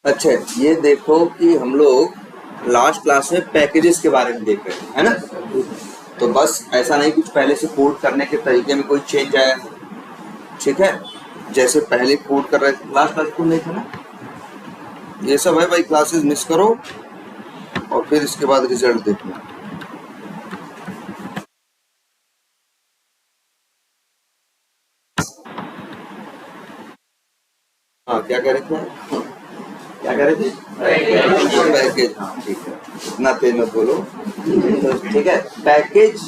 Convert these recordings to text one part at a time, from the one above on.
अच्छा, ये देखो कि हम लोग लास्ट क्लास में पैकेजेस के बारे में देख रहे हैं, है ना। तो बस ऐसा नहीं कुछ पहले से कोड करने के तरीके में कोई चेंज आया है, ठीक है। जैसे पहले कोड कर रहे थे, लास्ट क्लास को नहीं था ना, ये सब है भाई। क्लासेस मिस करो और फिर इसके बाद रिजल्ट देखो। हाँ, क्या कह रहे थे, क्या कह रहे थे? पैकेज, हाँ ठीक है, इतना तेज मत बोलो। तो ठीक है, पैकेज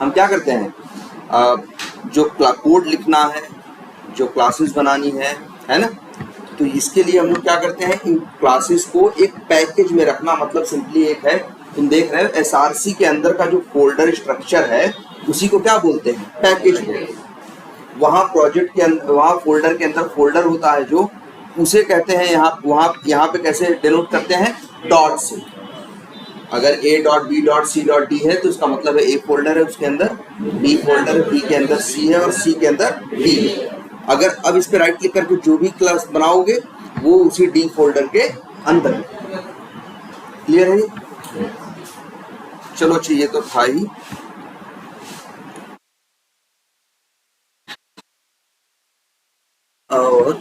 हम क्या करते हैं, जो कोड लिखना है, जो क्लासेस बनानी है ना। तो इसके लिए हम लोग क्या करते हैं, इन क्लासेस को एक पैकेज में रखना। मतलब सिंपली एक है, तुम देख रहे हो एसआरसी के अंदर का जो फोल्डर स्ट्रक्चर है उसी को क्या बोलते हैं, पैकेज बोलते हैं। वहाँ प्रोजेक्ट के अंदर, वहाँ फोल्डर के अंदर फोल्डर होता है जो, उसे कहते हैं यहाँ पे कैसे डिनोट करते हैं, डॉट से। अगर A dot B dot C dot D है तो उसका मतलब है ए फोल्डर है, उसके अंदर बी फोल्डर है, बी के अंदर सी है और सी के अंदर डी है। अगर अब इस पे राइट क्लिक करके जो भी क्लास बनाओगे वो उसी डी फोल्डर के अंदर है। क्लियर है? चलो अच्छा, ये तो था ही। और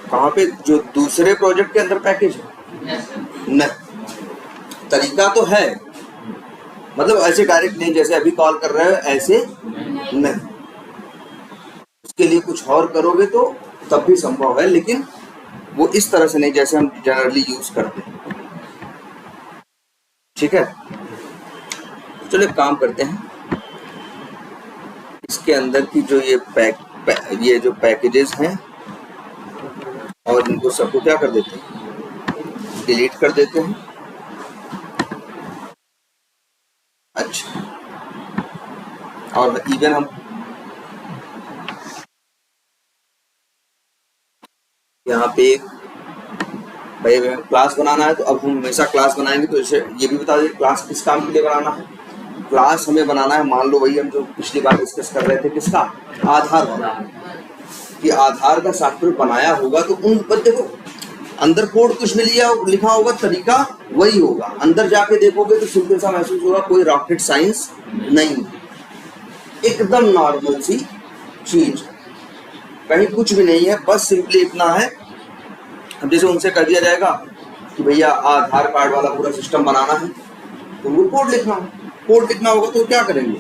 कहाँ पे, जो दूसरे प्रोजेक्ट के अंदर पैकेज है न, तरीका तो है, मतलब ऐसे डायरेक्ट नहीं जैसे अभी कॉल कर रहे हो ऐसे नहीं, उसके लिए कुछ और करोगे तो तब भी संभव है, लेकिन वो इस तरह से नहीं जैसे हम जनरली यूज करते हैं। ठीक है, चलो एक काम करते हैं, इसके अंदर की जो ये जो पैकेजेस हैं और इनको सबको क्या कर देते हैं, डिलीट कर देते हैं। अच्छा, और इवन हम यहाँ पे भाई क्लास बनाना है, तो अब हम हमेशा क्लास बनाएंगे तो इसे ये भी बता दें क्लास किस काम के लिए बनाना है। क्लास हमें बनाना है, मान लो वही हम जो पिछली बार डिस्कस कर रहे थे, किसका, आधार का, कि आधार का सॉफ्टवेयर बनाया होगा तो उन पर देखो अंदर कोड कुछ में लिखा होगा, तरीका वही होगा, अंदर जाके देखोगे तो सिंपल सा महसूस होगा, कोई रॉकेट साइंस नहीं, एकदम नॉर्मल सी चीज, कहीं कुछ भी नहीं है। बस सिंपली इतना है, अब जैसे उनसे कर दिया जाएगा कि भैया आधार कार्ड वाला पूरा सिस्टम बनाना है तो वो कोड लिखना है, कोड लिखना होगा तो क्या करेंगे,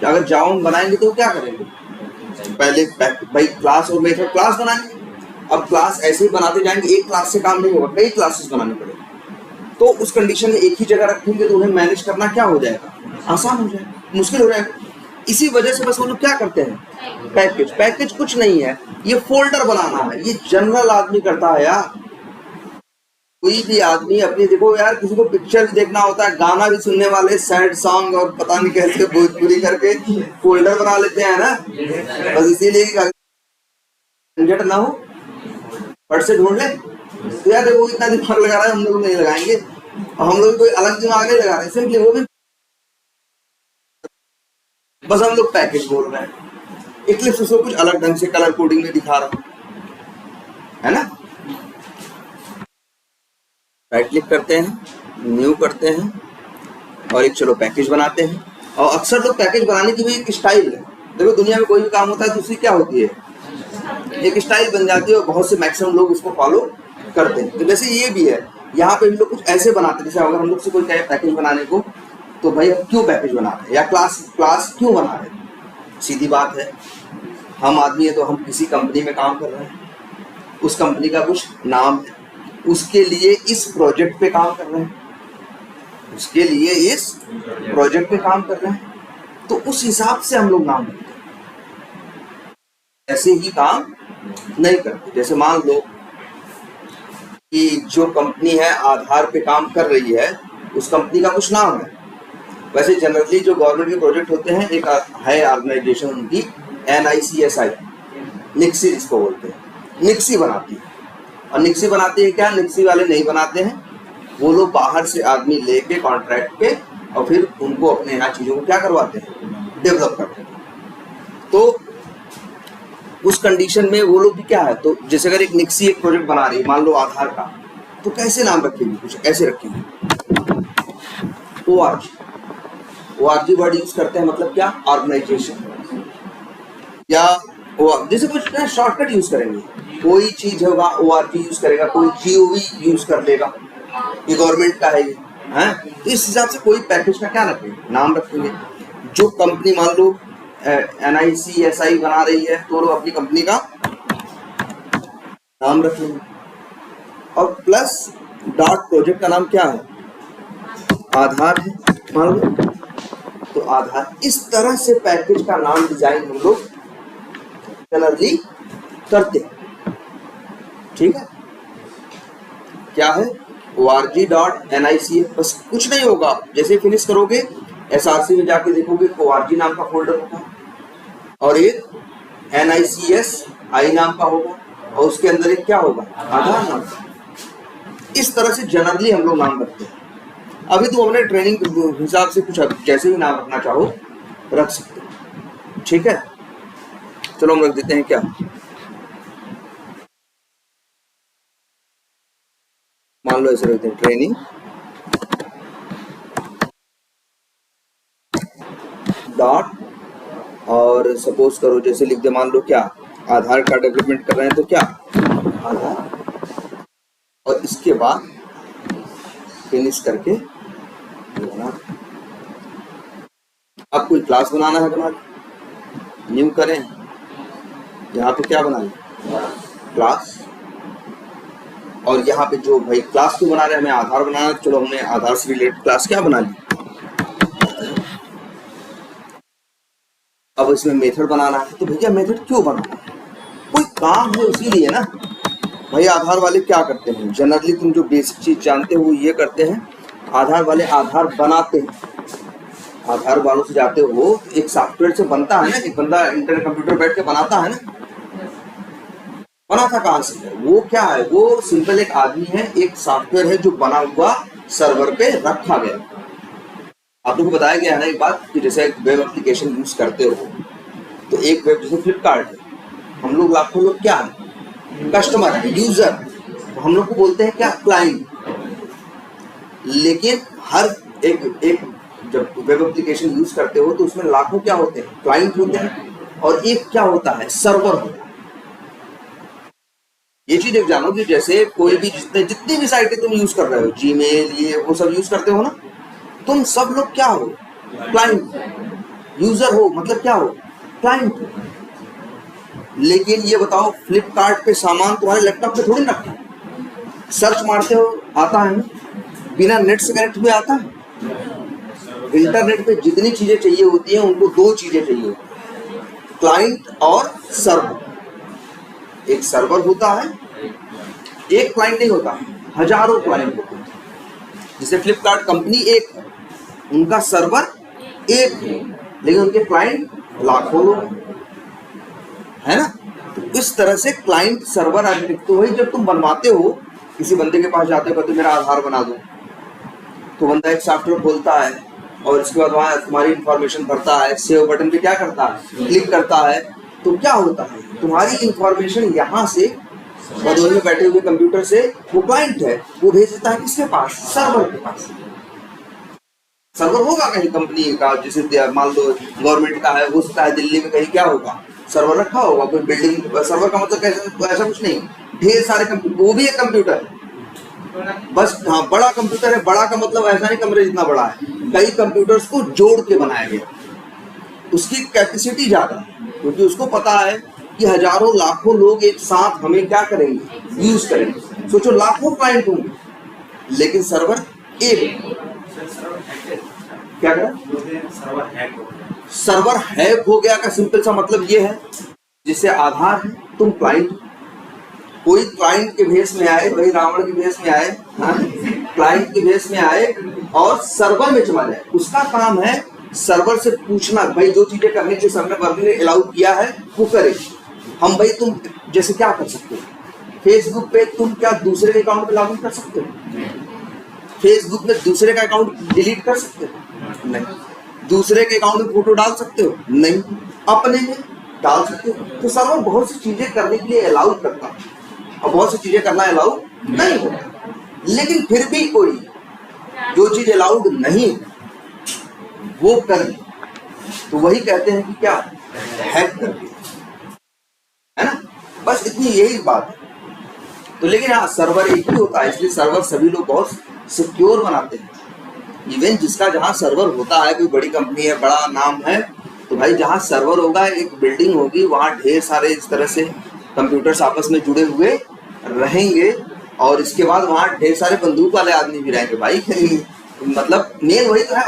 अगर जावा में बनाएंगे तो क्या करेंगे, पहले भाई क्लास और मेथड क्लास बनाएंगे। अब क्लास ऐसे ही बनाते जाएंगे, एक क्लास से काम नहीं होगा, कई क्लासेस बनाने पड़ेंगे, तो उस कंडीशन में एक ही जगह रखेंगे तो उन्हें मैनेज करना क्या हो जाएगा, आसान हो जाएगा, मुश्किल हो जाएगा। इसी वजह से बस वो लोग क्या करते हैं, पैकेज कुछ नहीं है, ये फोल्डर बनाना है, ये जनरल आदमी करता है यार। कोई भी आदमी अपनी, देखो यार किसी को पिक्चर भी देखना होता है, गाना भी सुनने वाले, सैड सॉन्ग और पता नहीं कैसे भोजपुरी करके फोल्डर बना लेते हैं ना, बस इसीलिए झंझट ना हो, फट से ढूंढ ले। तो यार देखो इतना दिमाग लगा रहा है, हम लोग नहीं लगाएंगे, और हम लोग कोई अलग दिमाग नहीं लगा रहे, सिंपली वो भी बस हम लोग पैकेज बोल रहे हैं, इक्लिप्स उसको कुछ अलग ढंग से कलर कोडिंग में दिखा रहा है ना। राइट क्लिक करते हैं, न्यू करते हैं और एक चलो पैकेज बनाते हैं। और अक्सर लोग पैकेज बनाने की भी एक स्टाइल है, देखो दुनिया में कोई भी काम होता है तो उसकी क्या होती है, एक स्टाइल बन जाती है और बहुत से मैक्सिमम लोग उसको फॉलो करते हैं। तो वैसे ये भी है, यहाँ पे भी लोग कुछ ऐसे बनाते हैं, जैसे अगर हम लोग से कोई कहे पैकेज बनाने को तो भाई अब क्यों पैकेज बना रहे हैं या क्लास क्यों बना रहे हैं, सीधी बात है, हम आदमी है तो हम किसी कंपनी में काम कर रहे हैं, उस कंपनी का कुछ नाम है, उसके लिए इस प्रोजेक्ट पे काम कर रहे हैं, उसके लिए इस प्रोजेक्ट पे काम कर रहे हैं, तो उस हिसाब से हम लोग नाम देते हैं, ऐसे ही काम नहीं करते। जैसे मान लो कि जो कंपनी है आधार पे काम कर रही है, उस कंपनी का कुछ नाम है। वैसे जनरली जो गवर्नमेंट के प्रोजेक्ट होते हैं, एक है ऑर्गेनाइजेशन उनकी NICSI, निक्सी इसको बोलते हैं, निक्सी बनाती है। और निक्सी बनाती है क्या, निक्सी वाले नहीं बनाते हैं, वो लोग बाहर से आदमी लेके कॉन्ट्रैक्ट पे और फिर उनको अपने यहाँ चीज़ों को क्या करवाते हैं, डेवलप करते हैं। तो उस कंडीशन में वो लोग भी क्या है, तो जैसे अगर एक निक्सी एक प्रोजेक्ट बना रही है, मान लो आधार का, तो कैसे नाम रखेगी, कुछ ऐसे रखेगी, ORG वर्ड यूज करते हैं, मतलब क्या, ऑर्गेनाइजेशन, या जैसे कुछ शॉर्टकट यूज करेंगे, कोई चीज होगा ORG यूज करेगा, कोई GOV यूज कर लेगा, ये गवर्नमेंट का है ये, हैं, तो इस हिसाब से कोई पैकेज का क्या रखेंगे, नाम रखेंगे। जो कंपनी मान लो NICSI बना रही है, तो लोग अपनी कंपनी का नाम रखेंगे। और प्लस डॉट प्रोजेक्ट का नाम क्या है, आधार है मान लो, तो आधार। इस तरह से पैकेज का नाम डिजाइन हम लोग जनरली करते हैं, ठीक है। क्या है, org.nic, बस कुछ नहीं होगा, जैसे फिनिश करोगे SRC में जाके देखोगे ORG नाम का फोल्डर होगा और एक NICSI नाम का होगा और उसके अंदर एक क्या होगा, आधार नाम का। इस तरह से जनरली हम लोग नाम रखते हैं। अभी तो हमने ट्रेनिंग के हिसाब से कुछ जैसे भी नाम रखना चाहो रख सकते हो, ठीक है। चलो हम रख देते हैं क्या, मान लो ऐसे रखते हैं ट्रेनिंग डॉट, और सपोज करो जैसे लिख दे, मान लो क्या, आधार कार्ड डेवलपमेंट कर रहे हैं तो क्या, आधार, और इसके बाद फिनिश करके बना। अब कोई क्लास बनाना है तुम्हारी, न्यू करें, यहाँ पे क्या बनाएं, क्लास, और यहाँ पे जो भाई क्लास क्यों बना रहे हैं, हमें आधार बनाना है, चलो हमने आधार से रिलेटेड क्लास क्या बना ली। अब इसमें मेथड बनाना है, तो भैया मेथड क्यों बनाना है, कोई काम है इसीलिए ना। भाई आधार वाले क्या करते हैं, जनरली तुम जो बेसिक चीज जानते हो ये करते हैं, आधार वाले आधार बनाते हैं, आधार वालों से जाते हो, एक सॉफ्टवेयर से बनता है ना, एक बंदा इंटरनेट कंप्यूटर बैठ के बनाता है ना, बना था कहाँ से, वो क्या है, वो सिंपल एक आदमी है, एक सॉफ्टवेयर है जो बना हुआ सर्वर पे रखा गया। आप लोगों को बताया गया है ना एक बात कि जैसे एक वेब एप्लीकेशन यूज करते हो, तो एक वेब जैसे फ्लिपकार्ट है, हम लोग लाखों लोग क्या है, कस्टमर है, यूजर, तो हम लोग को बोलते हैं क्या, क्लाइंट। लेकिन हर एक जब वेब एप्लीकेशन यूज करते हो तो उसमें लाखों क्या होते हैं, क्लाइंट होते हैं, और एक क्या होता है, सर्वर होता है। ये चीज एक जानो कि जैसे कोई भी जितनी भी साइटें तुम यूज कर रहे हो, जीमेल ये वो सब यूज करते हो ना, तुम सब लोग क्या हो, क्लाइंट, यूजर हो, मतलब क्या हो, क्लाइंट हो। लेकिन ये बताओ, फ्लिपकार्ट पे सामान तुम्हारे लैपटॉप पे थोड़ी रखा है, सर्च मारते हो आता है ना, बिना नेट से कनेक्ट हुए आता है। इंटरनेट पे जितनी चीजें चाहिए होती हैं उनको दो चीजें चाहिए, क्लाइंट और सर्वर। एक सर्वर होता है, एक क्लाइंट नहीं होता, हजारों क्लाइंट होते हैं। जैसे फ्लिपकार्ट कंपनी एक है, उनका सर्वर एक है, लेकिन उनके क्लाइंट लाखों लोग है ना। तो इस तरह से क्लाइंट सर्वर आर्किटेक्चर, तो वही जब तुम बनवाते हो, किसी बंदे के पास जाते हो, कहते मेरा आधार बना दो, तो बंदा एक सॉफ्टवेयर खोलता है और इसके बाद वहाँ तुम्हारी इंफॉर्मेशन भरता है, सेव बटन पे क्या करता है, क्लिक करता है, तो क्या होता है, तुम्हारी इंफॉर्मेशन यहाँ से बदौली में बैठे हुए कंप्यूटर से, वो क्लाइंट है, वो भेज देता है किसके पास, सर्वर के पास। सर्वर होगा कहीं कंपनी का, जैसे मान लो गवर्नमेंट का है, हो सकता है दिल्ली में कहीं क्या होगा, सर्वर रखा होगा, कोई बिल्डिंग। सर्वर का मतलब ऐसा कुछ नहीं, ढेर सारे कंप्यूटर, वो भी एक कंप्यूटर है, बस हाँ बड़ा कंप्यूटर है। बड़ा का मतलब ऐसा नहीं कमरे जितना बड़ा है, कई कंप्यूटर्स को जोड़ के बनाया गया, उसकी कैपेसिटी ज्यादा है, क्योंकि उसको पता है कि हजारों लाखों लोग एक साथ हमें क्या करेंगे, यूज करेंगे। सोचो लाखों क्लाइंट होंगे, लेकिन सर्वर एक। क्या करें, सर्वर हैक हो गया का सिंपल सा मतलब ये है, जिससे आधार है, तुम क्लाइंट, कोई क्लाइंट के भेष में आए, वही रावण के भेष में आए, क्लाइंट के भेष में आए और सर्वर में चला जाए, उसका काम है सर्वर से पूछना, भाई जो चीजें करने के सर्वर ने अलाउ किया है वो करे। हम भाई तुम जैसे क्या कर सकते हो, फेसबुक पे तुम क्या दूसरे के अकाउंट पे लॉगिन कर सकते हो, फेसबुक में दूसरे का अकाउंट डिलीट कर सकते हो? नहीं। दूसरे के अकाउंट में फोटो डाल सकते हो? नहीं। अपने में डाल सकते हो। तो सर्वर बहुत सी चीजें करने के लिए अलाउ करता है और बहुत सी चीजें करना अलाउ नहीं होता। लेकिन फिर भी कोई जो चीज अलाउड नहीं वो कर ली तो वही कहते हैं कि क्या, हैक कर दिया, है ना। बस इतनी यही बात है। तो लेकिन हाँ, सर्वर एक ही होता है, इसलिए सर्वर सभी लोग बहुत सिक्योर बनाते हैं। इवन जिसका जहाँ सर्वर होता है, कोई बड़ी कंपनी है, बड़ा नाम है, तो भाई जहाँ सर्वर होगा, एक बिल्डिंग होगी, वहाँ ढेर सारे इस तरह से कंप्यूटर्स आपस में जुड़े हुए रहेंगे और इसके बाद वहाँ ढेर सारे बंदूक वाले आदमी भी रहेंगे भाई। मतलब मेन वही तो है।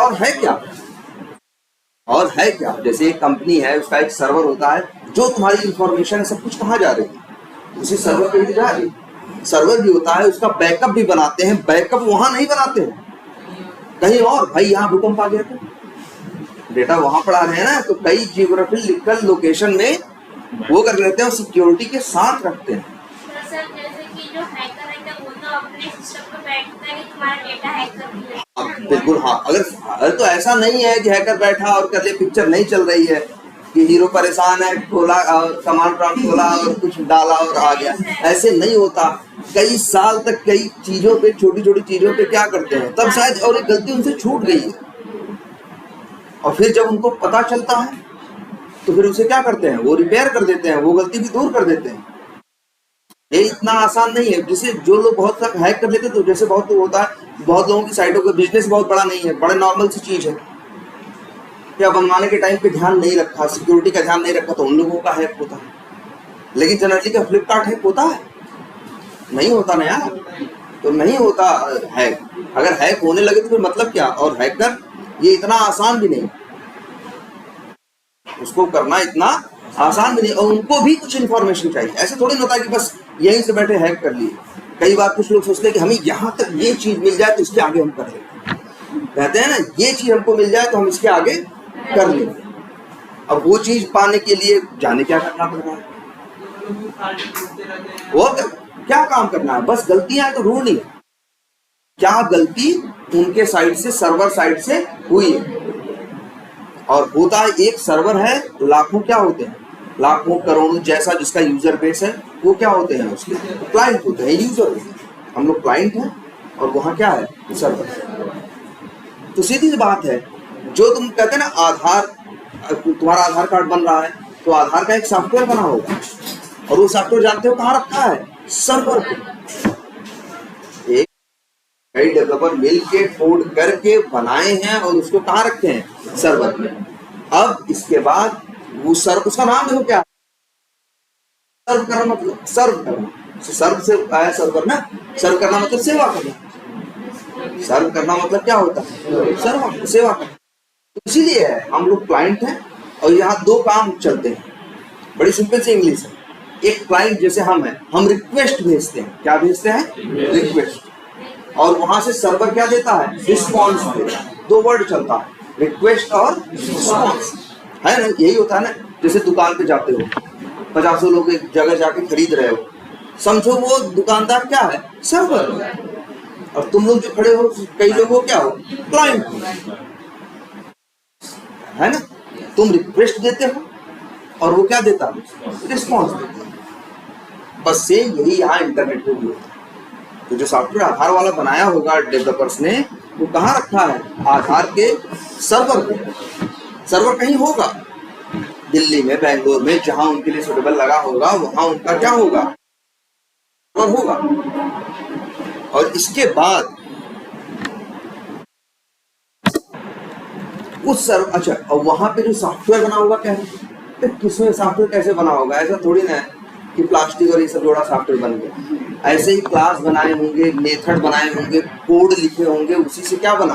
और है क्या, जैसे एक कंपनी है, उसका एक सर्वर होता है, जो तुम्हारी इंफॉर्मेशन है सब कुछ कहाँ जा रही है, उसी सर्वर पे ही जा रही है। सर्वर भी होता है, उसका बैकअप भी बनाते हैं। बैकअप वहां नहीं बनाते हैं कहीं और, भाई यहाँ भूकंप आ गया तो डेटा वहां पड़ा रहे ना, तो कई जियोग्राफिकल लोकेशन में वो कर लेते हैं और सिक्योरिटी के साथ रखते हैं। बिल्कुल हाँ। अगर तो ऐसा नहीं है कि हैकर बैठा और कर ले, पिक्चर नहीं चल रही है कि हीरो परेशान है, खोला और कमांड प्रॉम्प्ट खोला और कुछ डाला और आ गया, ऐसे नहीं होता। कई साल तक कई चीजों पे, छोटी छोटी चीजों पे क्या करते हैं, तब शायद और एक गलती उनसे छूट गई है और फिर जब उनको पता चलता है तो फिर उसे क्या करते हैं, वो रिपेयर कर देते हैं, वो गलती भी दूर कर देते हैं। ये इतना आसान नहीं है। जैसे जो लोग बहुत तक हैक कर लेते हैं, तो जैसे बहुत लोग होता है, बहुत लोगों की साइटों का बिजनेस बहुत बड़ा नहीं है, बड़े नॉर्मल सी चीज है, या बनवाने के टाइम पे ध्यान नहीं रखा, सिक्योरिटी का ध्यान नहीं रखा, तो उन लोगों का हैक होता है। लेकिन जनरली का फ्लिपकार्ट हैक होता है? नहीं होता ना यार। तो नहीं होता हैक। अगर हैक होने लगे तो फिर मतलब क्या। और हैकर ये इतना आसान भी नहीं, उसको करना इतना आसान भी नहीं, और उनको भी कुछ इन्फॉर्मेशन चाहिए। ऐसे थोड़ी ना होता है कि बस यहीं से बैठे हैक कर लिए। कई बार कुछ लोग सोचते हैं कि हमें यहाँ तक ये चीज मिल जाए तो इसके आगे हम कर लेंगे, कहते हैं ना, ये चीज हमको मिल जाए तो हम इसके आगे कर लेंगे। अब वो चीज पाने के लिए जाने क्या करना पड़ रहा है, वो क्या काम करना है, बस गलतियां हैं तो ढूंढनी है क्या गलती उनके साइड से, सर्वर साइड से हुई है। और होता है, एक सर्वर है, लाखों क्या होते हैं, लाखों करोड़ों जैसा जिसका यूजर बेस है, वो क्या होते हैं, उसके क्लाइंट होते हैं, यूजर होते हैं। हम लोग क्लाइंट हैं और वहां क्या है, सर्वर। तो सीधी सी बात है, जो तुम कहते हैं ना, आधार, तुम्हारा आधार कार्ड बन रहा है तो आधार का एक सॉफ्टवेयर बना होगा, और वो सॉफ्टवेयर जानते हो कहाँ रखा है, सर्वर पे। कई डेवलपर मिल के कोड करके बनाए हैं और उसको कहाँ रखे हैं, सर्वर में। अब इसके बाद वो सर्व, उसका नाम देखो क्या, सर्व करना, मतलब सर्व करना, सर्व से आया सर्वर ना, सर्व करना मतलब सेवा करना। सर्व करना मतलब क्या होता है, सर्व, सेवा करना। इसीलिए हम लोग क्लाइंट हैं और यहाँ दो काम चलते हैं, बड़ी सिंपल सी इंग्लिश है। एक क्लाइंट जैसे हम हैं, हम रिक्वेस्ट भेजते हैं, क्या भेजते हैं, रिक्वेस्ट, और वहां से सर्वर क्या देता है, रिस्पॉन्स देता है। दो वर्ड चलता है, रिक्वेस्ट और रिस्पॉन्स, है ना। यही होता है ना, जैसे दुकान पे जाते हो, 50 लोग एक जगह जाके खरीद रहे हो, समझो वो दुकानदार क्या है, सर्वर, और तुम लोग जो खड़े हो, कई लोग हो क्या हो, क्लाइंट, है ना। तुम रिक्वेस्ट देते हो और वो क्या देता है, रिस्पॉन्स देता है। बस सेम यही यहाँ इंटरनेट पे भी होता है। तो जो सॉफ्टवेयर आधार वाला बनाया होगा डेवलपर्स ने, वो कहाँ रखा है, आधार के सर्वर पे। सर्वर कहीं होगा, दिल्ली में, बेंगलोर में, जहां उनके लिए सुटेबल लगा होगा, वहां उनका क्या होगा, सर्वर होगा। और इसके बाद उस सर्वर, अच्छा, और वहां पे जो सॉफ्टवेयर बना होगा क्या है, तो किसमें सॉफ्टवेयर कैसे बना होगा, ऐसा थोड़ी ना है कि प्लास्टिक और ये सब जोड़ा सॉफ्टवेयर बन गया। ऐसे ही क्लास बनाए होंगे, मेथड बनाए होंगे, कोड लिखे होंगे, उसी से क्या बना,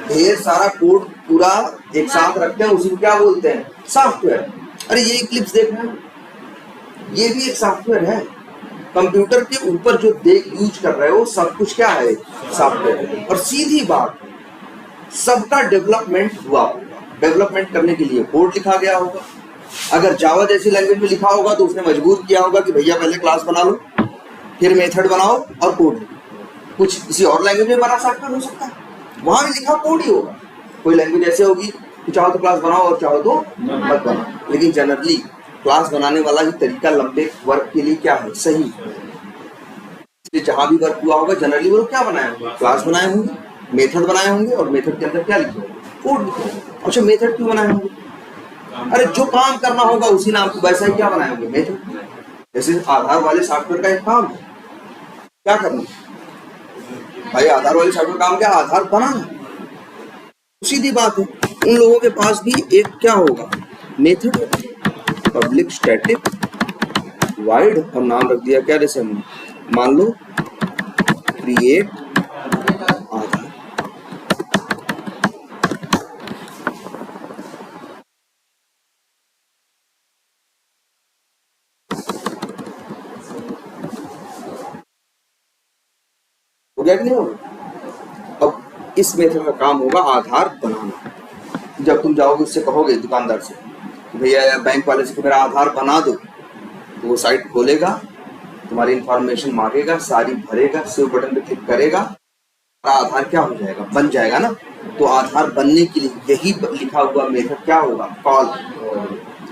ढेर सारा कोड पूरा एक साथ रखते हैं, उसी को क्या बोलते हैं, सॉफ्टवेयर। अरे ये क्लिप्स देखना, ये भी एक सॉफ्टवेयर है। कंप्यूटर के ऊपर जो यूज कर रहे हो, सब कुछ क्या है, सॉफ्टवेयर। और सीधी बात, सबका डेवलपमेंट हुआ होगा, डेवलपमेंट करने के लिए कोड लिखा गया होगा। अगर जावा जैसी लैंग्वेज में लिखा होगा तो उसने मजबूर किया होगा कि भैया पहले क्लास बना लो, फिर मेथड बनाओ और कोड लिखो। कुछ किसी और लैंग्वेज में बना सॉफ्टवेयर हो सकता है, वहां भी लिखा कोड ही होगा। कोई लैंग्वेज ऐसे होगी कि चाहो तो क्लास बनाओ और चाहो तो मत बनाओ, लेकिन जनरली क्लास बनाने वाला ही तरीका लंबे वर्क के लिए क्या है, सही। जहां भी वर्क हुआ होगा जनरली वो क्या बनाए होंगे, क्लास बनाए होंगे, मेथड बनाए होंगे, और मेथड के अंदर क्या लिखे होंगे, कोड लिखे होंगे। अच्छा मेथड क्यों बनाए होंगे, अरे जो काम करना होगा उसी नाम को वैसा ही क्या बनाए होंगे, मेथड। जैसे आधार वाले सॉफ्टवेयर का एक काम है, क्या करना भाई, आधार वाले सॉफ्टवेयर काम क्या, आधार बनाना, सीधी बात है। उन लोगों के पास भी एक क्या होगा, मेथड, पब्लिक स्टैटिक वाइड, और नाम रख दिया क्या, जैसे हमने मान लो क्रिएट आधार। हो गया कि नहीं होगा। अब इस मेथड का काम होगा आधार बनाना। जब तुम जाओगे उससे कहोगे दुकानदार से भैया बैंक वाले से कि मेरा आधार बना दो, तो वो साइट खोलेगा, तुम्हारी इंफॉर्मेशन मांगेगा, सारी भरेगा, सेव बटन पे क्लिक करेगा, आधार क्या हो जाएगा, बन जाएगा ना। तो आधार बनने के लिए यही लिखा हुआ मेथड क्या होगा, कॉल,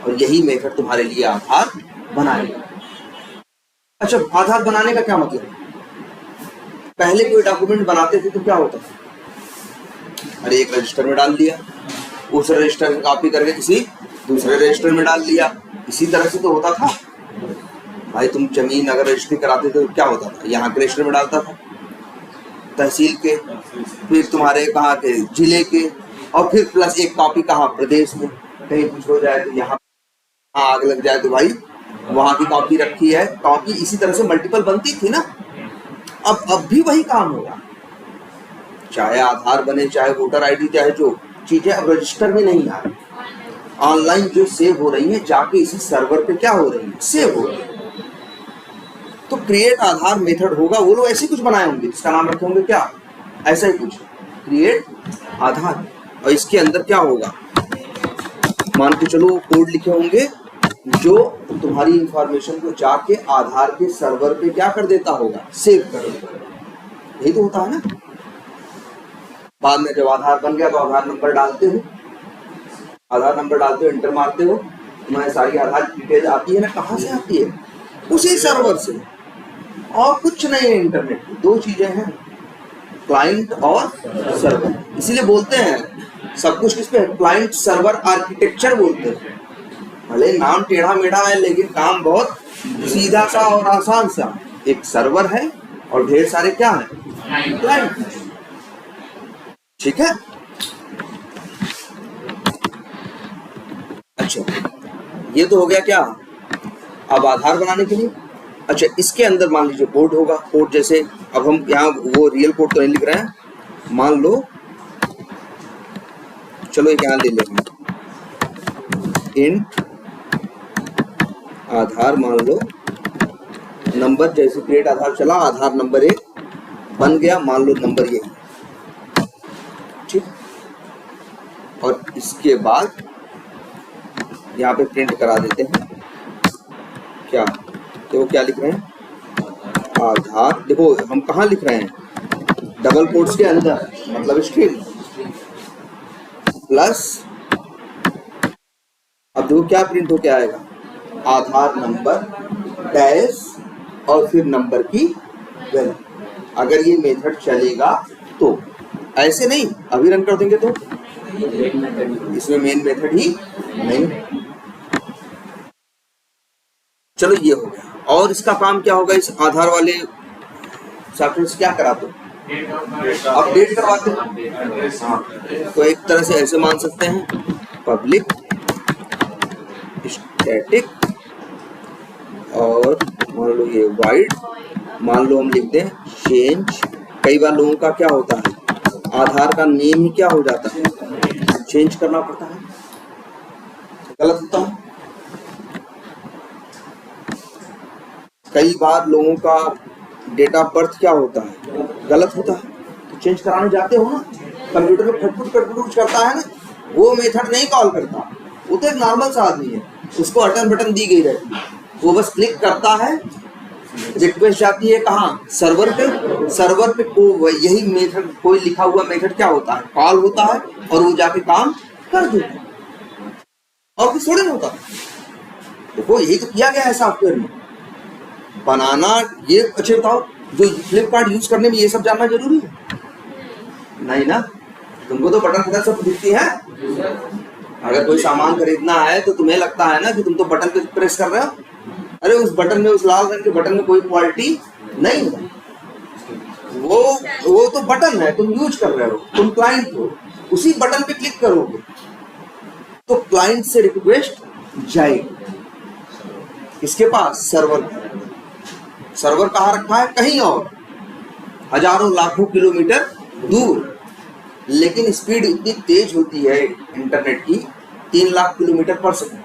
और यही मेथड तुम्हारे लिए आधार बनाएगा। अच्छा आधार बनाने का क्या मतलब, पहले कोई डॉक्यूमेंट बनाते थे तो क्या होता था, अरे एक रजिस्टर में डाल दिया, उस रजिस्टर में कॉपी करके किसी दूसरे रजिस्टर में डाल दिया, इसी तरह से तो होता था भाई। तुम जमीन अगर रजिस्ट्री कराते थे तो क्या होता था, यहाँ के रजिस्टर में डालता था, तहसील के, फिर तुम्हारे कहाँ के, जिले के, और फिर प्लस एक कॉपी कहाँ, प्रदेश में, कहीं कुछ हो जाए तो यहाँ आग लग जाए तो भाई वहां की कॉपी रखी है, कॉपी इसी तरह से मल्टीपल बनती थी ना। अब भी वही काम होगा, चाहे आधार बने, चाहे वोटर आईडी, चाहे जो चीजें अब रजिस्टर में नहीं आ रही, ऑनलाइन जो सेव हो रही है जाके इसी सर्वर पे क्या हो रही है, सेव हो रही है। तो क्रिएट आधार मेथड होगा, वो लोग ऐसे कुछ बनाए होंगे, इसका नाम रखे होंगे क्या, ऐसा ही कुछ क्रिएट आधार, और इसके अंदर क्या होगा, मान के चलो कोड लिखे होंगे जो तुम्हारी इंफॉर्मेशन को जाके आधार के सर्वर पे क्या कर देता होगा, सेव कर देता। यही तो होता है ना। बाद में जब आधार बन गया तो आधार नंबर डालते हो, आधार नंबर डालते हो, एंटर मारते हो, तुम्हारी सारी आधार डिटेल आती है ना, कहाँ से आती है, उसी सर्वर से, और कुछ नहीं है। इंटरनेट की दो चीजें हैं, क्लाइंट और सर्वर, इसीलिए बोलते हैं सब कुछ किस पे, क्लाइंट सर्वर आर्किटेक्चर बोलते हैं। भले नाम टेढ़ा मेढ़ा है लेकिन काम बहुत सीधा सा और आसान सा, एक सर्वर है और ढेर सारे क्या है, क्लाइंट। ठीक है। अच्छा ये तो हो गया क्या, अब आधार बनाने के लिए। अच्छा इसके अंदर मान लीजिए कोड होगा, कोड जैसे अब हम यहाँ वो रियल कोड तो नहीं लिख रहे हैं, मान लो चलो एक यहाँ ले लेते हैं, इंट आधार, मान लो नंबर, जैसे क्रिएट आधार चला, आधार नंबर 1 बन गया, मान लो नंबर ये, ठीक। और इसके बाद यहाँ पे प्रिंट करा देते हैं क्या, तो क्या लिख रहे हैं, आधार। देखो हम कहाँ लिख रहे हैं, डबल कोट्स के अंदर, मतलब स्ट्रिंग प्लस, अब देखो क्या प्रिंट हो क्या आएगा, आधार नंबर डैश और फिर नंबर की वैल्यू। अगर ये मेथड चलेगा तो, ऐसे नहीं अभी रन कर देंगे तो इसमें मेन मेथड ही नहीं। चलो ये हो गया। और इसका काम क्या होगा, इस आधार वाले सॉफ्टवेयर से क्या कराते हो, अपडेट करवाते हो। हाँ तो एक तरह से ऐसे मान सकते हैं, पब्लिक स्टैटिक, और मान लो ये वाइड, मान लो हम लिख दें चेंज। कई बार लोगों का क्या होता है, आधार का नेम ही क्या हो जाता है, चेंज करना पड़ता है, गलत होता है। कई बार लोगों का डेट ऑफ बर्थ क्या होता है, गलत होता है, तो चेंज कराने जाते हो ना, कंप्यूटर में खटपुट करता है ना, वो मेथड नहीं कॉल करता, वो तो एक नॉर्मल सा आदमी है, उसको बटन दी गई रहती है, वो बस क्लिक करता है रिक्वेस्ट जाती है कहाँ, सर्वर पे। सर्वर पे को यही मेथड, कोई लिखा हुआ मेथड क्या होता है, कॉल होता है और वो जाके काम कर देता है, और कुछ थोड़ी ना होता। देखो यही तो किया गया है सॉफ्टवेयर में बनाना। ये अच्छे बताओ, जो फ्लिपकार्ट यूज करने में ये सब जानना जरूरी है नहीं ना? तुमको तो बटन बटन सब दिखती है। अगर कोई सामान खरीदना है तो तुम्हें लगता है ना कि तुम तो बटन पे प्रेस कर रहे हो। अरे उस बटन में, उस लाल रंग के बटन में कोई क्वालिटी नहीं है। वो तो बटन है, तुम यूज कर रहे हो, तुम क्लाइंट हो, उसी बटन पे क्लिक करोगे तो क्लाइंट से रिक्वेस्ट जाएगी किसके पास, सर्वर। सर्वर कहाँ रखा है, कहीं और, हजारों लाखों किलोमीटर दूर, लेकिन स्पीड इतनी तेज होती है इंटरनेट की, 3 लाख किलोमीटर पर सेकंड,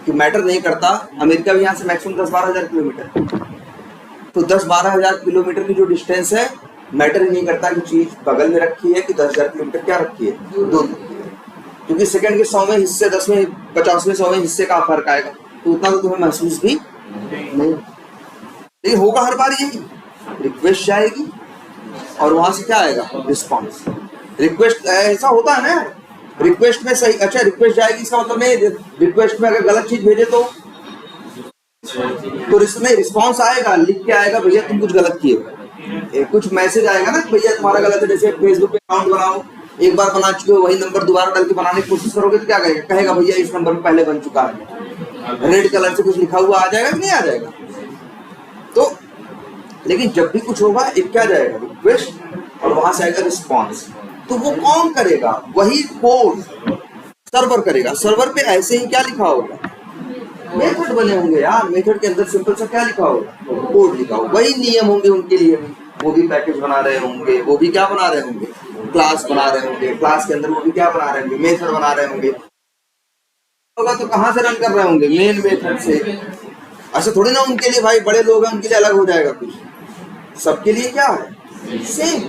कि मैटर नहीं करता। अमेरिका भी यहाँ से मैक्सिमम 10-12 हजार किलोमीटर, तो 10-12 हजार किलोमीटर की जो डिस्टेंस है, मैटर ही नहीं करता कि चीज बगल में रखी है कि 10,000 किलोमीटर क्या रखी है, दूर, क्योंकि सेकंड के 100वें हिस्से, 10वें 50वें 100वें हिस्से का फर्क आएगा, तो उतना तो तुम्हें महसूस भी नहीं। लेकिन होगा हर बार यही, रिक्वेस्ट जाएगी और वहां से क्या आएगा, रिस्पॉन्स। रिक्वेस्ट ऐसा होता है ना, रिक्वेस्ट में सही, अच्छा रिक्वेस्ट जाएगी इसका मतलब नहीं, रिक्वेस्ट में अगर गलत चीज भेजे तो इसमें रिस्पॉन्स आएगा, लिख के आएगा भैया तुम कुछ गलत किए, कुछ मैसेज आएगा ना भैया तुम्हारा गलत है। जैसे फेसबुक पे अकाउंट बनाओ, एक बार बना चुके हो, वही नंबर दोबारा डाल के बनाने की कोशिश करोगे तो क्या कहेगा, कहेगा भैया इस नंबर में पहले बन चुका है, रेड कलर से कुछ लिखा हुआ आ जाएगा कि नहीं आ जाएगा। तो लेकिन जब भी कुछ होगा, एक क्या जाएगा, रिक्वेस्ट, और वहां से आएगा रिस्पॉन्स। तो वो कौन करेगा, वही कोड सर्वर करेगा। सर्वर पे ऐसे ही क्या लिखा होगा, मेथड बने होंगे यार, मेथड के अंदर सिंपल सा क्या लिखा होगा, कोड लिखा होगा, वही नियम होंगे उनके लिए भी, वो भी पैकेज बना रहे होंगे, वो भी क्या बना रहे होंगे, क्लास बना रहे होंगे, क्लास के अंदर वो भी क्या बना रहे होंगे, मेथड बना रहे होंगे। होगा तो कहाँ से रन कर रहे होंगे, मेन मेथड से। ऐसा थोड़ी ना उनके लिए, भाई बड़े लोग हैं उनके लिए अलग हो जाएगा कुछ, सबके लिए क्या है, सेम।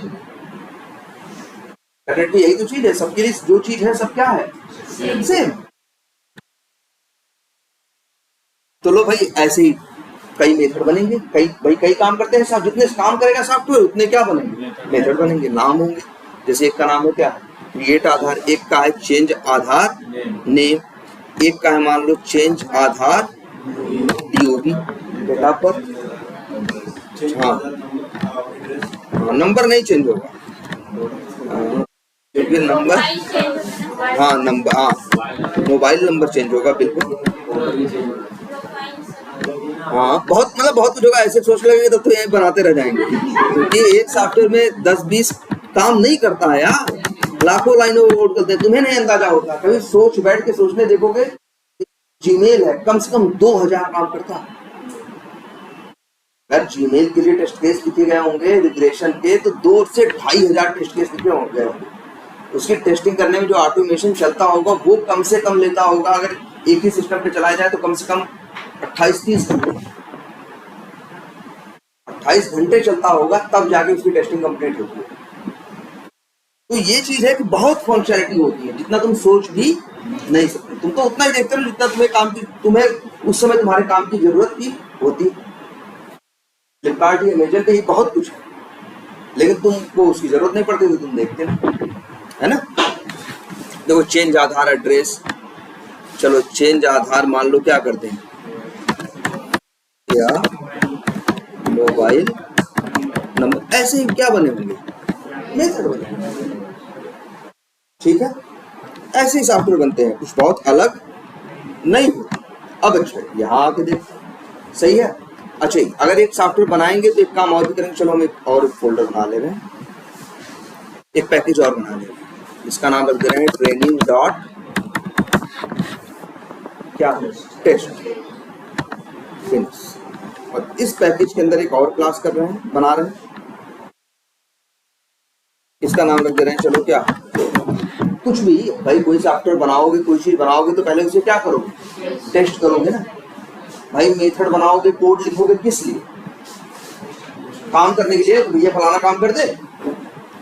इंटरनेट की यही तो चीज है, सबके लिए जो चीज है सब क्या है, सेम। तो लो भाई ऐसे ही कई मेथड बनेंगे, कई काम करते हैं साहब, जितने काम करेगा सॉफ्टवेयर उतने क्या बनेंगे, मेथड बनेंगे, नाम होंगे। जैसे एक का नाम है क्या, क्रिएट आधार, एक का है चेंज आधार नेम, एक का है मान लो चेंज आधार डीओबी, डेटा पर, हाँ नंबर नहीं चेंज होगा, क्योंकि नंबर, हाँ नंबर, हाँ मोबाइल नंबर चेंज होगा बिल्कुल, हाँ बहुत मतलब बहुत कुछ होगा। ऐसे सोच लगेंगे तो यही बनाते रह जाएंगे, क्योंकि एक सॉफ्टवेयर में 10-20 काम नहीं करता है यार, लाखों लाइनों में कोड करते हैं, तुम्हें नहीं अंदाजा होता। कभी सोच बैठ के सोचने देखोगे, जीमेल है कम से कम 2000 काम करता है। अगर जीमेल के लिए टेस्ट केस लिखे गए होंगे रिग्रेशन के, तो 2 से 2500 टेस्ट केस लिखे होंगे। उसकी टेस्टिंग करने में जो ऑटोमेशन चलता होगा वो कम से कम लेता होगा, अगर एक ही सिस्टम पे चलाया जाए तो कम से कम 28-30 घंटे, 28 घंटे चलता होगा, तब जाके उसकी टेस्टिंग कंप्लीट होती है। तो ये चीज है कि बहुत फंक्शनैलिटी होती है, जितना तुम सोच भी नहीं सकते। तुम तो उतना ही देखते हो जितना तुम्हें उस समय तुम्हारे काम की जरूरत भी होती। फ्लिपकार्ट या अमेजन पे ही बहुत कुछ है, लेकिन तुमको उसकी जरूरत नहीं पड़ती, तो तुम देखते ना, है ना। देखो चेंज आधार एड्रेस, चलो चेंज आधार मान लो क्या करते हैं, या मोबाइल नंबर, ऐसे ही क्या बने होंगे, मेथड बने होंगे, ठीक है। ऐसे ही सॉफ्टवेयर बनते हैं, कुछ बहुत अलग नहीं होता। अब अच्छा यहाँ आके देखो, सही है। अच्छा अगर एक सॉफ्टवेयर बनाएंगे तो एक काम और भी करेंगे, चलो हम एक और फोल्डर बना ले रहे हैं, एक पैकेज और बना ले रहे हैं, इसका नाम रख दे रहे हैं ट्रेनिंग डॉट क्या टेस्ट फिनिश। और इस पैकेज के अंदर एक और क्लास कर रहे हैं, बना रहे हैं, इसका नाम रख दे रहे हैं चलो क्या, कुछ भी भाई, कोई सॉफ्टवेयर बनाओगे, कोई चीज बनाओगे तो पहले उसे क्या करोगे, टेस्ट करोगे ना भाई। मेथड बनाओगे, कोड लिखोगे, किस लिए, काम करने के लिए, तो भैया फलाना काम कर दे,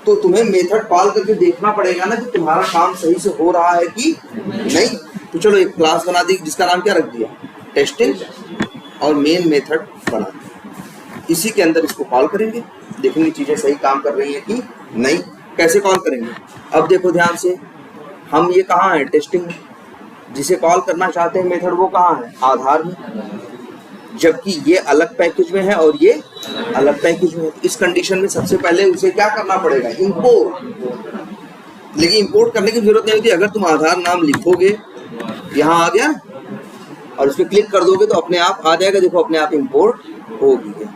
तो तुम्हें मेथड कॉल करके देखना पड़ेगा ना कि तुम्हारा काम सही से हो रहा है कि नहीं। तो चलो एक क्लास बना दी जिसका नाम क्या रख दिया, टेस्टिंग, और मेन मेथड बना दिया। इसी के अंदर इसको कॉल करेंगे, देखेंगे चीजें सही काम कर रही है कि नहीं। कैसे कॉल करेंगे, अब देखो ध्यान से, हम ये कहाँ है टेस्टिंग, जिसे कॉल करना चाहते हैं मेथड वो कहाँ है आधार में, जबकि ये अलग पैकेज में है और ये अलग पैकेज में है। इस कंडीशन में सबसे पहले उसे क्या करना पड़ेगा, इंपोर्ट। लेकिन इंपोर्ट करने की जरूरत नहीं होती, अगर तुम आधार नाम लिखोगे, यहाँ आ गया और उस पर क्लिक कर दोगे तो अपने आप आ जाएगा, देखो अपने आप इंपोर्ट हो गया।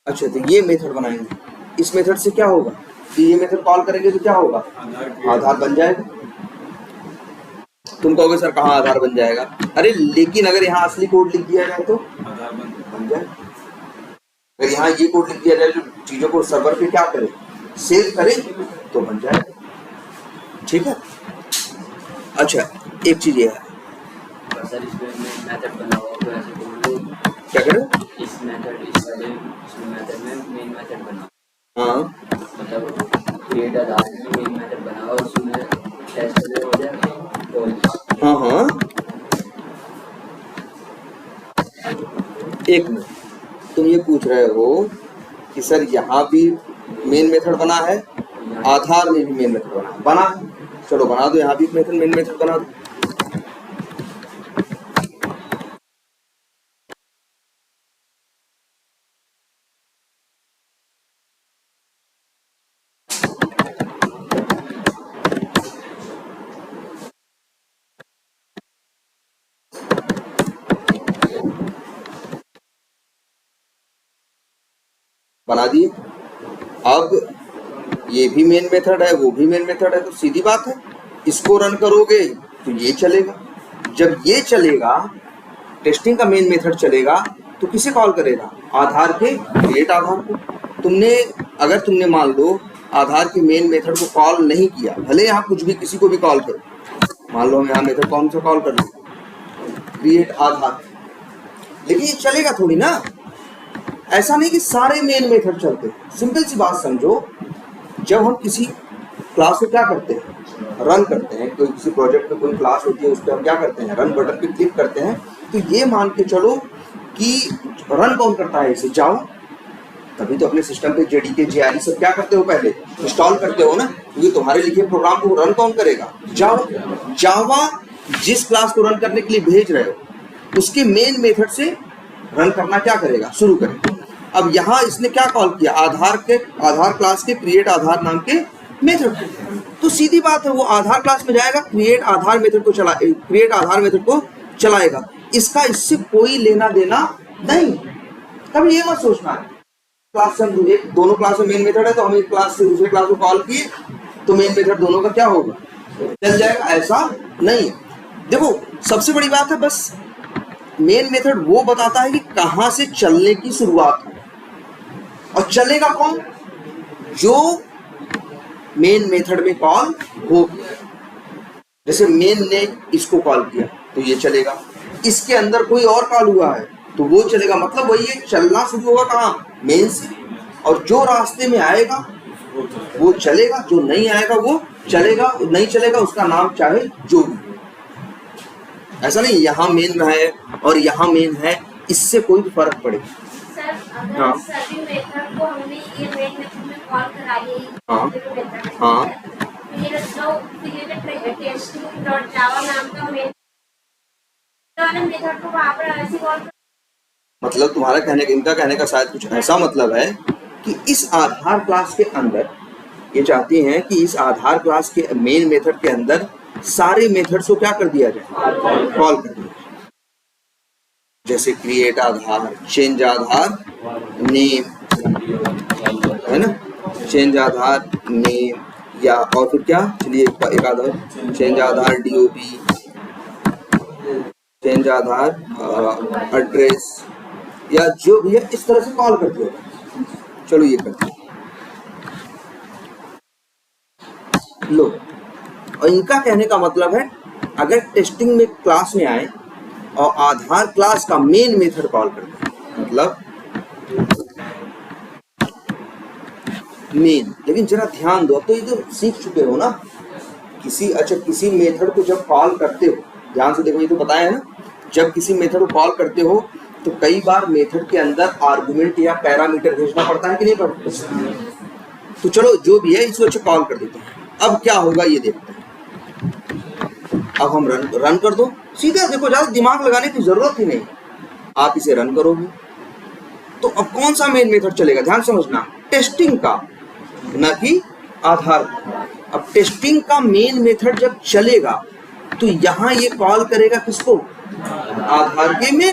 अच्छा तो ये मेथड बनाएंगे, इस मेथड से क्या होगा कि ये मेथड कॉल करेंगे तो क्या होगा, आधार बन जाएगा। तुम कहोगे सर कहाँ आधार बन जाएगा, अरे लेकिन अगर यहाँ असली कोड लिख दिया जाए तो बन जाए। अगर यहाँ ये कोड लिख दिया जाए जो चीजों को सर्वर पे क्या करे, सेव करे, तो बन जाए, ठीक है। अच्छा एक चीज ये है, क्या करें, इस मेथड में मेन मेथड बना, हाँ मतलब क्रिएट आधार में मेन मेथड बना और उसमें टेस्ट हो जाए। हाँ हाँ एक मिनट, तुम ये पूछ रहे हो कि सर यहाँ भी मेन मेथड बना है, आधार में भी मेन मेथड बना है, चलो बना दो, यहाँ भी मेथड मेन मेथड बना दो। बना दिए, अब ये भी मेन मेथड है वो भी मेन मेथड है, तो सीधी बात है इसको रन करोगे तो ये चलेगा। जब ये चलेगा, टेस्टिंग का मेन मेथड चलेगा, तो किसे कॉल करेगा, आधार के क्रिएट आधार को। अगर तुमने मान लो आधार के मेन मेथड को कॉल नहीं किया, भले यहाँ कुछ भी किसी को भी कॉल करो, मान लो हम यहाँ मेथड कौन सा कॉल कर रहे, क्रिएट आधार, लेकिन ये चलेगा थोड़ी ना। ऐसा नहीं कि सारे मेन मेथड चलते। सिंपल सी बात समझो, जब हम किसी क्लास को क्या करते हैं, रन करते हैं, कोई किसी प्रोजेक्ट में कोई क्लास होती है उस पर हम क्या करते हैं, रन बटन पे क्लिक करते हैं, तो ये मान के चलो कि रन कौन करता है इसे, जावा। तभी तो अपने सिस्टम पे जेडीके जेआरई सब क्या करते हो, पहले इंस्टॉल करते हो ना, क्योंकि तुम्हारे लिखे प्रोग्राम को रन कौन करेगा, जावा। जावा जिस क्लास को रन करने के लिए भेज रहे हो उसके मेन मेथड से रन करना क्या करेगा, शुरू करेगा। अब यहाँ इसने क्या कॉल किया, आधार क्लास के क्रिएट आधार नाम के मेथड, तो सीधी बात है वो आधार क्लास में जाएगा, क्रिएट आधार मेथड को चलाएगा। इसका इससे कोई लेना देना नहीं। कभी ये मत सोचना है क्लास से दोनों क्लास में मेन मेथड है तो हम एक क्लास से दूसरे क्लास को कॉल किए तो मेन मेथड दोनों का क्या होगा, चल जाएगा, ऐसा नहीं। देखो सबसे बड़ी बात है, बस मेन मेथड वो बताता है कि कहां से चलने की शुरुआत हो, और चलेगा कौन, जो मेन मेथड में कॉल हो। जैसे मेन ने इसको कॉल किया तो ये चलेगा, इसके अंदर कोई और कॉल हुआ है तो वो चलेगा, मतलब वही है, चलना शुरू होगा कहाँ, मेन से, और जो रास्ते में आएगा वो चलेगा, जो नहीं आएगा वो चलेगा, नहीं चलेगा उसका नाम चाहे जो भी। ऐसा नहीं यहाँ मेन है और यहाँ मेन है, इससे कोई फर्क पड़ेगा। हाँ सभी मेथड को हमने ये मेन मेथड में कॉल करा ली, हाँ ये जो टेस्टिंग.जावा नाम का मेथड को वहाँ पर ऐसे कॉल, मतलब तुम्हारा इनका कहने का शायद कुछ ऐसा मतलब है कि इस आधार क्लास के अंदर ये चाहती हैं कि इस आधार क्लास के मेन मेथड के अंदर सारे मेथड्स को क्या कर दिया जाए, कॉल कर दिया। जैसे क्रिएट आधार, चेंज आधार नेम, है ना, चेंज आधार नेम, या और फिर क्या, चलिए एक आधार चेंज आधार डीओपी, चेंज आधार एड्रेस, या जो भी है इस तरह से कॉल करते हो। चलो ये करते हैं, लो। और इनका कहने का मतलब है अगर टेस्टिंग में क्लास में आए और आधार क्लास का मेन मेथड कॉल करते हैं, मतलब मेन। लेकिन जरा ध्यान दो, तो ये तो सीख चुके हो ना, किसी मेथड को जब कॉल करते हो ध्यान से देखो, ये तो बताया है ना, जब किसी मेथड को कॉल करते हो तो कई बार मेथड के अंदर आर्गुमेंट या पैरामीटर भेजना पड़ता है कि नहीं पड़ता। तो चलो जो भी है इसको कॉल कर देते हैं। अब क्या होगा ये देखते हैं। अब हम रन कर दो, सीधे देखो, ज्यादा दिमाग लगाने की जरूरत ही नहीं, आप इसे रन करोगे तो अब कौन सा मेन मेथड चलेगा, ध्यान समझना, टेस्टिंग का, न कि आधार। अब टेस्टिंग का मेन मेथड जब चलेगा तो यहां ये कॉल करेगा किसको, आधार के मेन,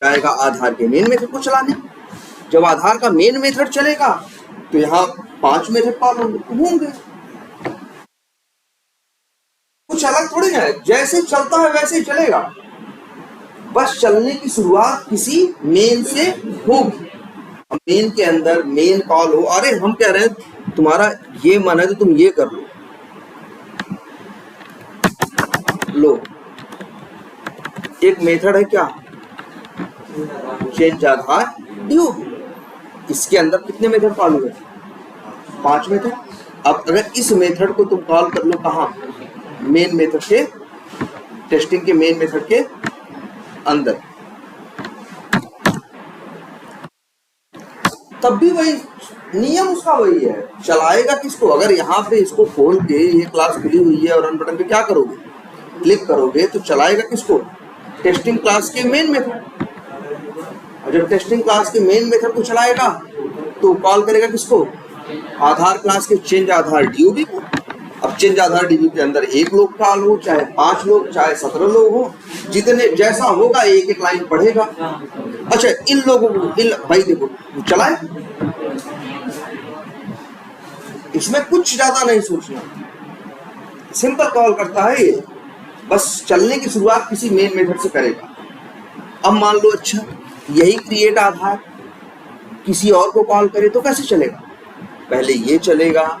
जाएगा आधार के मेन मेथड को चलाने। जब आधार का मेन मेथड चलेगा तो यहाँ 5 मेथड कॉल होंगे। कुछ अलग थोड़ी है, जैसे चलता है वैसे ही चलेगा, बस चलने की शुरुआत किसी मेन से होगी। मेन के अंदर मेन कॉल हो, अरे हम कह रहे हैं तुम्हारा ये मन है तो तुम ये कर लो, एक मेथड है क्या, चेंज आधार ड्यू, इसके अंदर कितने मेथड कॉल हुए, 5 मेथड। अब अगर इस मेथड को तुम कॉल कर लो कहाँ, मेन मेथड के, टेस्टिंग के मेन मेथड के अंदर, तब भी वही नियम उसका वही है, चलाएगा किसको। अगर यहाँ पे इसको खोल के, ये क्लास खुली हुई है और रन बटन पे क्या करोगे, क्लिक करोगे तो चलाएगा किसको, टेस्टिंग क्लास के मेन मेथड। और जब टेस्टिंग क्लास के मेन मेथड को चलाएगा तो कॉल करेगा किसको, आधार क्लास के चेंज आधार डीओबी को। अब चेंज आधार डीबी के अंदर 1 लोग कॉल हो, चाहे 5 लोग, चाहे 17 लोग हो, जितने जैसा होगा एक एक लाइन पढ़ेगा। अच्छा, इन लोगों को भाई देखो चलाए, इसमें कुछ ज्यादा नहीं सोचना, सिंपल कॉल करता है ये, बस चलने की शुरुआत किसी मेन मेथड से करेगा। अब मान लो अच्छा यही क्रिएट आधार किसी और को कॉल करे तो कैसे चलेगा, पहले ये चलेगा,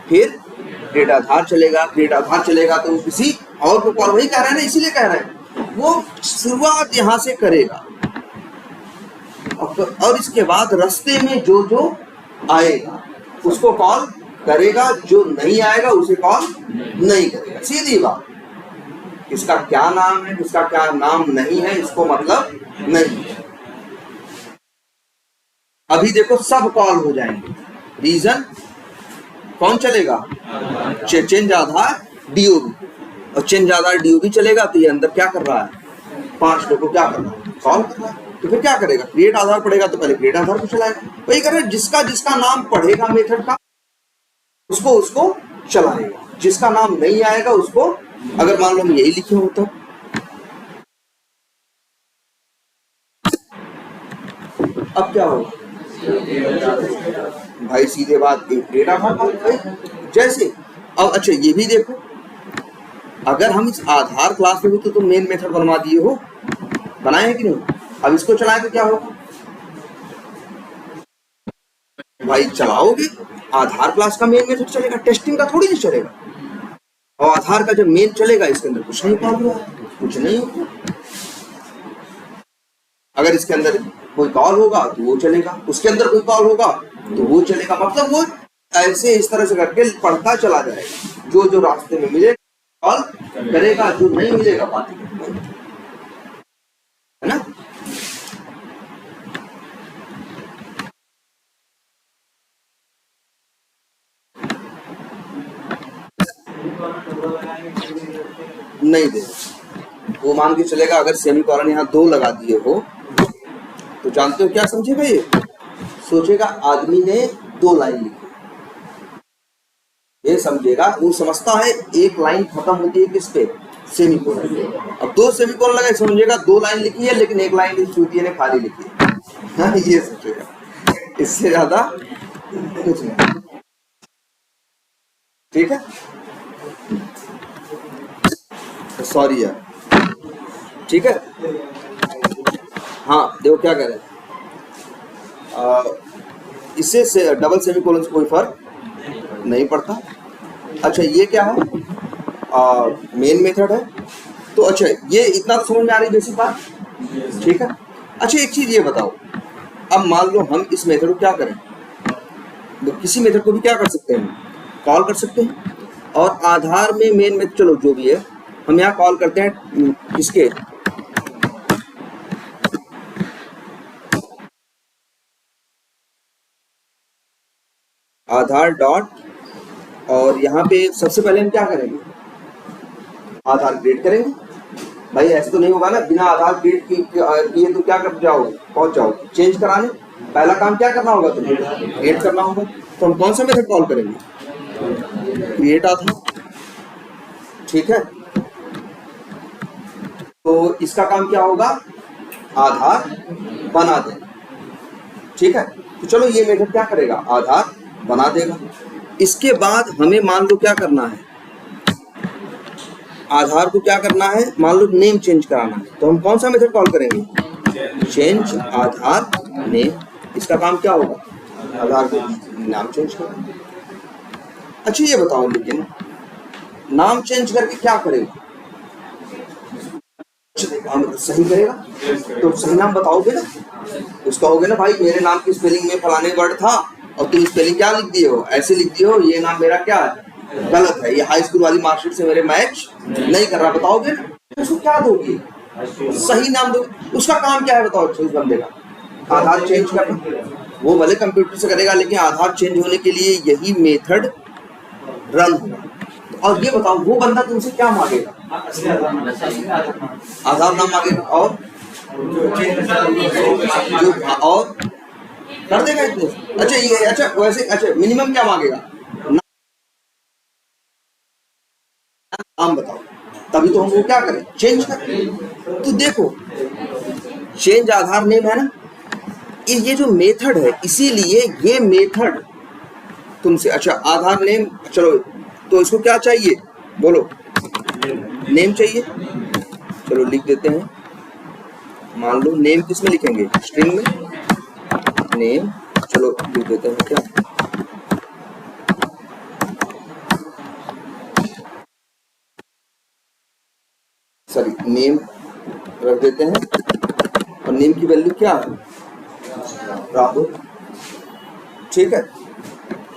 फिर क्रिएट आधार चलेगा, क्रिएट आधार चलेगा तो किसी और को कॉल, वही कह रहे हैं ना, इसीलिए कह रहे हैं वो शुरुआत यहां से करेगा और इसके बाद रास्ते में जो जो आएगा उसको कॉल करेगा, जो नहीं आएगा उसे कॉल नहीं करेगा। सीधी बात, इसका क्या नाम है, इसका क्या नाम नहीं है, इसको मतलब नहीं है। अभी देखो सब कॉल हो जाएंगे, रीजन कौन चलेगा, चेंज आधार डीओबी, और चेंज आधार डीओबी चलेगा तो ये अंदर क्या कर रहा है, 5 लोगों को क्या कर रहा है, कॉल कर रहा है। तो फिर क्या करेगा, क्रिएट आधार पढ़ेगा तो पहले क्रिएट आधार को चलाएगा, वही कर रहे, जिसका जिसका नाम पढ़ेगा मेथड का उसको उसको चलाएगा, जिसका नाम नहीं आएगा उसको, अगर मान लो हम यही लिखे होता अब क्या होगा भाई, सीधे बात, क्रिएट आधार जैसे। अब अच्छा ये भी देखो, अगर हम इस आधार क्लास में भी तो तुम मेन मेथड बनवा दिए हो, बनाए हैं कि नहीं, अब इसको चलाए तो क्या होगा भाई, चलाओगे आधार क्लास का मेन मेथड चलेगा, टेस्टिंग का थोड़ी नहीं चलेगा। और आधार का जब मेन चलेगा इसके अंदर कुछ नहीं कॉल हुआ, कुछ नहीं होगा। अगर इसके अंदर कोई कॉल होगा तो वो चलेगा, उसके अंदर कोई कॉल होगा तो वो चलेगा, मतलब वो ऐसे इस तरह से करके पढ़ता चला जाएगा, जो जो रास्ते में मिले कॉल करेगा, जो नहीं मिलेगा बात है ना। नहीं दे वो मान के चलेगा, अगर सेमीकोलन यहाँ 2 लगा दिए हो तो जानते हो क्या समझेगा, ये सोचेगा आदमी ने 2 लाइन लिखी, ये समझेगा, वो समझता है एक लाइन खत्म होती है किस पे, सेमीकोलन। अब 2 सेमीकोलन लगा, समझेगा 2 लाइन लिखी है लेकिन एक लाइन चूतिए ने खाली लिखी है, हाँ ये सोचेगा, इससे ज्यादा कुछ नहीं। ठीक है, सॉरी यार, ठीक है। हाँ देखो क्या कह रहे हैं, इससे से डबल सेमीकोलन से कोई फर्क नहीं पड़ता। अच्छा ये क्या है, मेन मेथड है, तो अच्छा ये इतना समझ में आ रही बेसिक बात, ठीक है। अच्छा एक चीज ये बताओ, अब मान लो हम इस मेथड को क्या करें, तो किसी मेथड को भी क्या कर सकते हैं, कॉल कर सकते हैं, और आधार में मेन मेथड, चलो जो भी है हम यहाँ कॉल करते हैं किसके, आधार डॉट, और यहाँ पे सबसे पहले हम क्या करेंगे, आधार क्रिएट करेंगे। भाई ऐसे तो नहीं होगा ना, बिना आधार क्रिएट किए तो क्या कर जाओगे, पहुंच जाओगे चेंज कराने। पहला काम क्या करना होगा, तुम्हें क्रिएट करना होगा। तो हम कौन सा मेथड कॉल करेंगे, क्रिएट आधार, ठीक है। तो इसका काम क्या होगा, आधार बना देना, ठीक है। तो चलो ये मेथड क्या करेगा, आधार बना देगा। इसके बाद हमें मान लो क्या करना है, आधार को क्या करना है, मान लो नेम चेंज कराना है। तो हम कौन सा मेथड कॉल करेंगे, चेंज आधार नेम। इसका काम क्या होगा, आधार को नाम चेंज करना। अच्छा ये बताओ, लेकिन नाम चेंज करके क्या करेगा, सही करेगा। तो सही नाम बताओगे ना, उसका होगा ना, भाई मेरे नाम की स्पेलिंग में फलाने वर्ड था और तुम स्पेलिंग क्या लिख दिए हो, ऐसे लिख दिए हो, ये नाम मेरा क्या है, गलत है, ये हाई स्कूल वाली मार्कशीट से मेरे मैच नहीं कर रहा। बताओगे ना, उसको क्या दोगे, सही नाम दो। उसका काम क्या है बताओ, उस बंदे का, आधार चेंज करना। वो भले कंप्यूटर से करेगा, लेकिन आधार चेंज होने के लिए यही मेथड रन होगा। और ये बताओ, वो बंदा तुमसे क्या मांगेगा, आधार नाम मांगेगा, और कर देगा इतने। अच्छा ये, अच्छा वैसे, अच्छा मिनिमम क्या मांगेगा, नाम बताओ, तभी तो हम वो क्या करें, चेंज करें। तो देखो चेंज आधार नेम है ना, ये जो मेथड है, इसीलिए ये मेथड तुमसे, अच्छा आधार नेम, चलो तो इसको क्या चाहिए बोलो, नेम चाहिए। चलो लिख देते हैं, मान लो नेम किस में लिखेंगे, स्ट्रिंग में, नेम। चलो लिख देते हैं क्या, सॉरी नेम रख देते हैं, और नेम की वैल्यू क्या है, राहुल, ठीक है।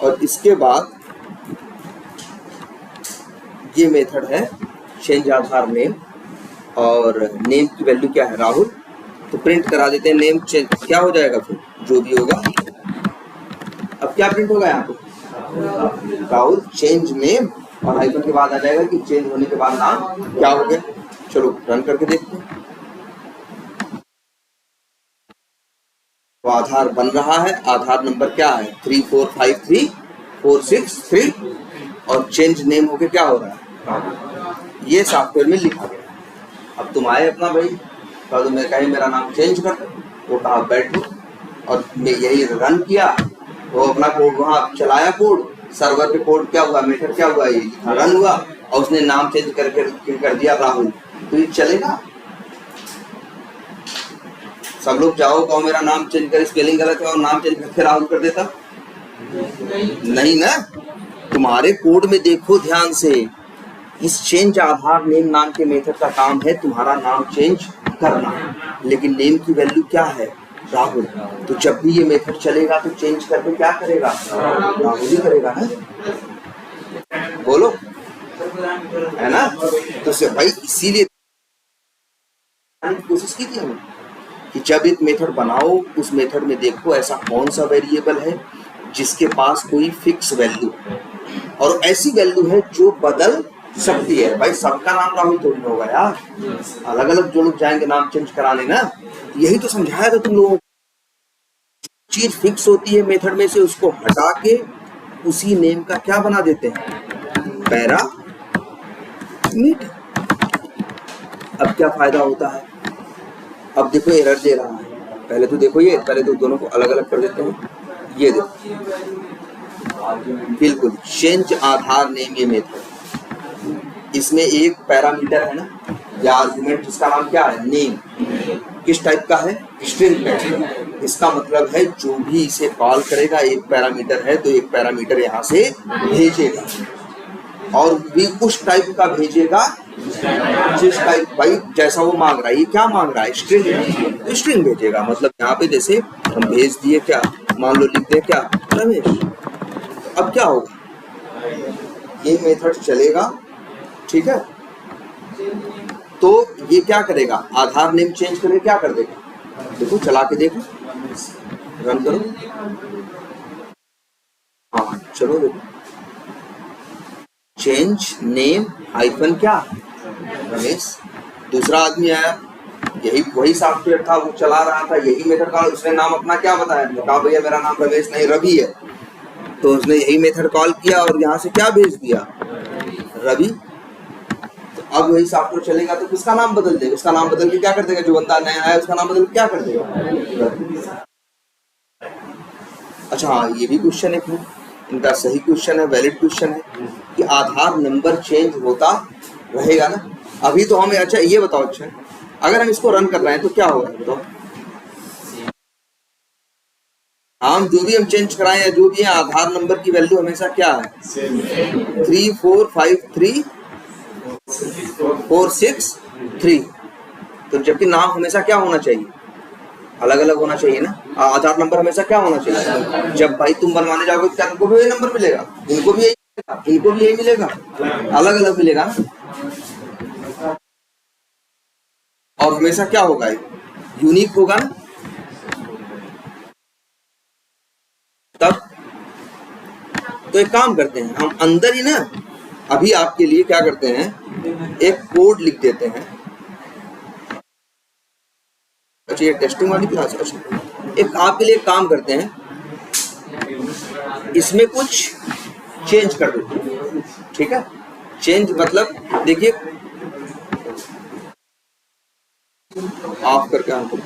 और इसके बाद ये मेथड है चेंज आधार नेम, और नेम की वैल्यू क्या है, राहुल। तो प्रिंट करा देते हैं, नेम चेंज क्या हो जाएगा, फिर जो भी होगा। अब क्या प्रिंट होगा यहाँ पे, राहुल चेंज नेम, और हाइफन के बाद आ जाएगा कि चेंज होने के बाद नाम क्या हो गया। चलो रन करके देखते हैं। तो आधार बन रहा है, आधार नंबर क्या है 3453463, और चेंज नेम होके क्या हो रहा है, ये सॉफ्टवेयर में लिखा गया। अब तुम आए अपना भाई, तो मैं कहे मेरा नाम चेंज कर, वो कहा बैठो, और मैं यही रन किया, वो अपना कोड वहाँ चलाया, कोड सर्वर पे कोड क्या हुआ, मेथड क्या हुआ, ये रन हुआ, और उसने नाम चेंज करके कर दिया राहुल। तो ये चलेगा, सब लोग जाओ कहो मेरा नाम चेंज कर, स्पेलिंग गलत है, और नाम चेंज करके राहुल कर देता, नहीं ना। तुम्हारे कोड में देखो ध्यान से, इस चेंज आधार नेम नाम के मेथड का काम है तुम्हारा नाम चेंज करना, लेकिन नेम की वैल्यू क्या है, राहुल। तो जब भी ये मेथड चलेगा तो चेंज करके क्या करेगा, राहुल ही करेगा ना, बोलो, है ना। तो भाई इसीलिए कोशिश की थी हमने कि जब एक मेथड बनाओ, उस मेथड में देखो ऐसा कौन सा वेरिएबल है जिसके पास कोई फिक्स वैल्यू है, और ऐसी वैल्यू है जो बदल सकती है। भाई सबका नाम राहुल थोड़ी ना होगा यार, अलग अलग जो लोग जाएंगे नाम चेंज कराने ना, यही तो समझाया था तुम लोगों को। चीज फिक्स होती है मेथड में से, उसको हटा के उसी नेम का क्या बना देते हैं, पैरामीटर। अब क्या फायदा होता है, अब देखो एरर दे रहा है, पहले तो देखो ये, पहले तो दोनों को अलग अलग कर देते हैं, ये देखो बिल्कुल चेंज आधार नेम ये मेथड, इसमें एक पैरामीटर है ना, या आर्गुमेंट जिसका नाम क्या है, नेम, किस टाइप का है, स्ट्रिंग टाइप। इसका मतलब है जो भी इसे कॉल करेगा, एक पैरामीटर है तो एक पैरामीटर यहाँ से भेजेगा, और भी उस टाइप का भेजेगा जिस टाइप, भाई जैसा वो मांग रहा है। ये क्या मांग रहा है, स्ट्रिंग, स्ट्रिंग भेजेगा। मतलब यहाँ पे जैसे हम भेज दिए क्या, मान लो लिखते हैं क्या, रमेश। अब क्या होगा, ये मेथड चलेगा, ठीक है, तो ये क्या करेगा, आधार नेम चेंज करके क्या कर देगा, देखो चला के देखो, रन करो। हाँ चलो देखो, चेंज नेम हाइफन क्या, रमेश। दूसरा आदमी आया, यही वही सॉफ्टवेयर था, वो चला रहा था, यही मेथड कॉल, उसने नाम अपना क्या बताया, कहा भैया मेरा नाम रमेश नहीं रवि है, तो उसने यही मेथड कॉल किया और यहाँ से क्या भेज दिया, रवि। तो अब वही सॉफ्टवेयर चलेगा तो किसका नाम बदल देगा, उसका नाम बदल के क्या कर देगा, जो बंदा नया आया उसका नाम बदल के क्या कर देगा। अच्छा हाँ, ये भी क्वेश्चन है, इनका सही क्वेश्चन है, वैलिड क्वेश्चन है कि आधार नंबर चेंज होता रहेगा ना। अभी तो हमें, अच्छा ये बताओ, अच्छा अगर हम इसको रन कर रहे हैं तो क्या होगा बताओ, हम जो भी हम चेंज कराएं या जो भी है, आधार नंबर की वैल्यू हमेशा क्या है, 345346 तो जबकि नाम हमेशा क्या होना चाहिए, अलग अलग होना चाहिए ना। आधार नंबर हमेशा क्या होना चाहिए, जब भाई तुम बनवाने जाओगे क्या तुमको भी यही नंबर मिलेगा, इनको भी यही मिलेगा, इनको भी यही मिलेगा, अलग अलग मिलेगा ना। और हमेशा क्या होगा, यूनिक होगा ना। तब तो एक काम करते हैं, हम अंदर ही ना अभी आपके लिए क्या करते हैं, एक कोड लिख देते हैं। अच्छा ये टेस्टिंग वाली क्लास, अच्छा एक आपके लिए काम करते हैं, इसमें कुछ चेंज कर देते हैं, ठीक है। चेंज मतलब देखिए, ऑफ करके हमको